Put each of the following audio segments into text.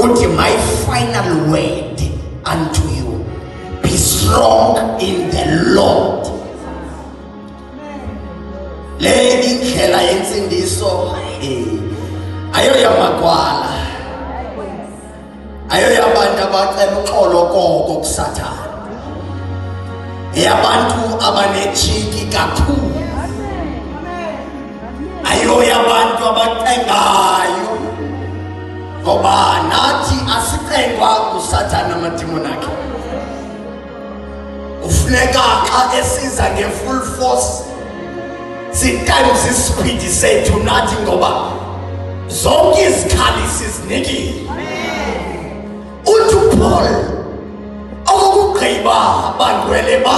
uthi my final word unto you, be strong in the Lord. Le indlela yensindiso ayo yamagwala, ayo yabantu abacela uxolo koko kusathana, yabantu abanechiki kakhulu, ayo yabantu abacengayo, ngoba nathi asicengwa ngusathana amadimoni akhe. Ufuneka xa esiza nge-full force sitimes isipidi sethu nathi, ngoba zonke izikhali sizinikile. Uthi Paul okokugqiba bandwele ba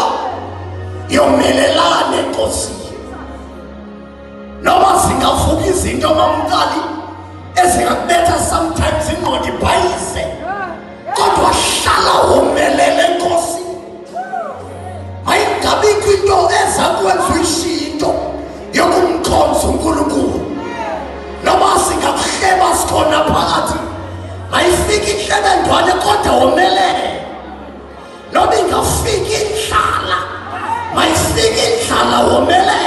yomelelane enkosini, noba zingavuka izinto mamkali ezingakubetha sometimes ingqondo ibhayise, kodwa hlala womelele enkosini. Ayingabikho into eza kwenza uyishinto yokumkhonza uNkulunkulu, noba singakuhleba sikhona phakathi, mayifike inhlebendwane kodwa womelele. Noba ingafika indlala, mayifike indlala womelele.